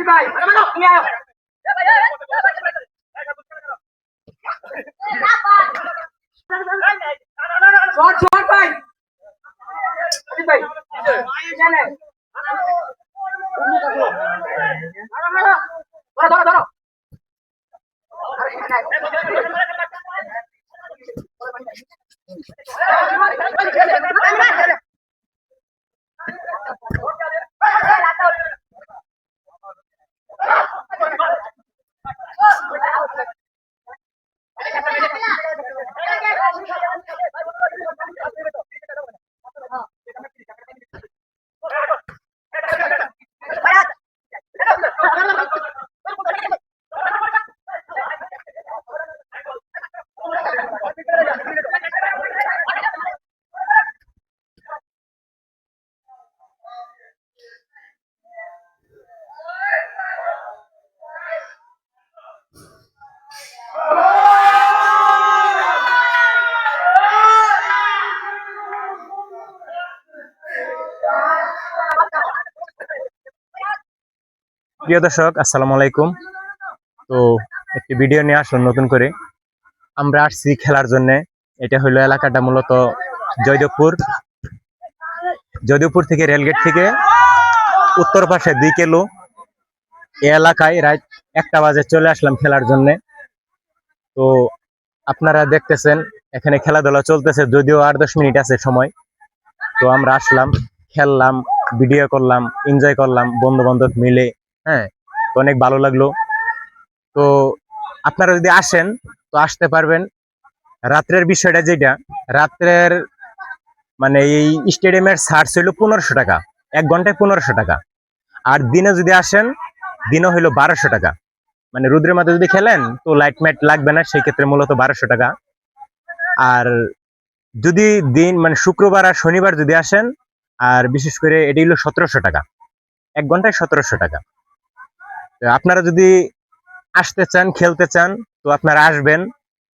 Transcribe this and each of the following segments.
ভাই তুমি আয় শর্ট শর্ট ভাই ভাই জানে ধরো ধরো ধরো প্রিয় দর্শক আসসালামু আলাইকুম। তো একটি ভিডিও নিয়ে আসুন নতুন করে। আমরা আসছি খেলার জন্য। এটা হলো এলাকাটা মূলত জয়দেবপুর থেকে রেলগেট থেকে উত্তর পাশে 2 কিলো এই এলাকায় রাত 1টা বাজে চলে আসলাম খেলার জন্য। তো আপনারা দেখতেছেন এখানে খেলাধুলা চলতেছে, যদিও 8-10 মিনিট আছে সময়। তো আমরা আসলাম, খেললাম, ভিডিও করলাম, এনজয় করলাম বন্ধু বান্ধব মিলে। হ্যাঁ, তো অনেক ভালো লাগলো। তো আপনারা যদি আসেন তো আসতে পারবেন। রাত্রের বিষয়টা যেটা, রাত্রের মানে এই স্টেডিয়ামের চার্জ হইলো 1500 টাকা, 1 ঘন্টায় 1500 টাকা। আর দিনে যদি আসেন দিনে হইলো 1200 টাকা। মানে রুদ্রের মধ্যে যদি খেলেন তো লাইট মাইট লাগবে না, সেই ক্ষেত্রে মূলত 1200 টাকা। আর যদি দিন মানে শুক্রবার আর শনিবার যদি আসেন, আর বিশেষ করে এটি হলো 1700 টাকা, 1 ঘন্টায় 1700 টাকা। আপনারা যদি আসতে চান, খেলতে চান, তো আপনারা আসবেন।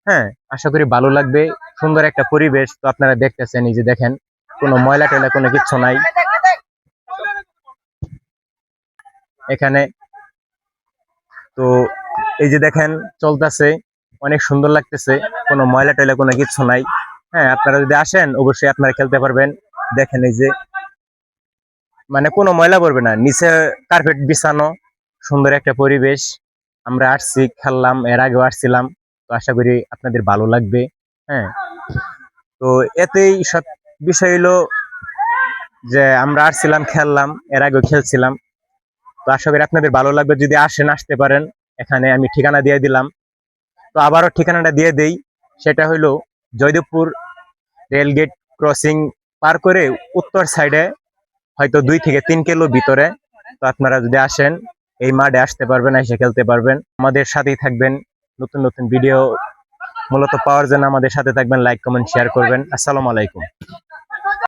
হ্যাঁ, আশা করি ভালো লাগবে। সুন্দর একটা পরিবেশ। তো আপনারা দেখতেছেন, এই যে দেখেন কোনো ময়লা টয়লা কোনো কিচ্ছু নাই এখানে। তো এই যে দেখেন চলতেছে, অনেক সুন্দর লাগতেছে, কোনো ময়লা টয়লা কোনো কিচ্ছু নাই। হ্যাঁ, আপনারা যদি আসেন অবশ্যই আপনারা খেলতে পারবেন। দেখেন এই যে মানে কোনো ময়লা পড়বে না, নিচে কার্পেট বিছানো, সুন্দর একটা পরিবেশ। আমরা আসছি, খেললাম, এর আগেও আসছিলাম। তো আশা করি আপনাদের ভালো লাগবে। হ্যাঁ, তো এতেই সব বিষয় হলো যে আমরা আসছিলাম, খেললাম, এর আগেও খেলছিলাম। তো আশা করি আপনাদের ভালো লাগবে। যদি আসেন, আসতে পারেন। এখানে আমি ঠিকানা দিয়ে দিলাম। তো আবারও ঠিকানাটা দিয়ে দেই। সেটা হলো জয়দেবপুর রেলগেট ক্রসিং পার করে উত্তর সাইডে হয়তো 2 থেকে 3 কিলো ভিতরে। তো আপনারা যদি আসেন এই মাঠে আসতে পারবেন, এসে খেলতে পারবেন। আমাদের সাথেই থাকবেন, নতুন নতুন ভিডিও মূলত পাওয়ার জন্য আমাদের সাথে থাকবেন, লাইক কমেন্ট শেয়ার করবেন। আসসালামু আলাইকুম।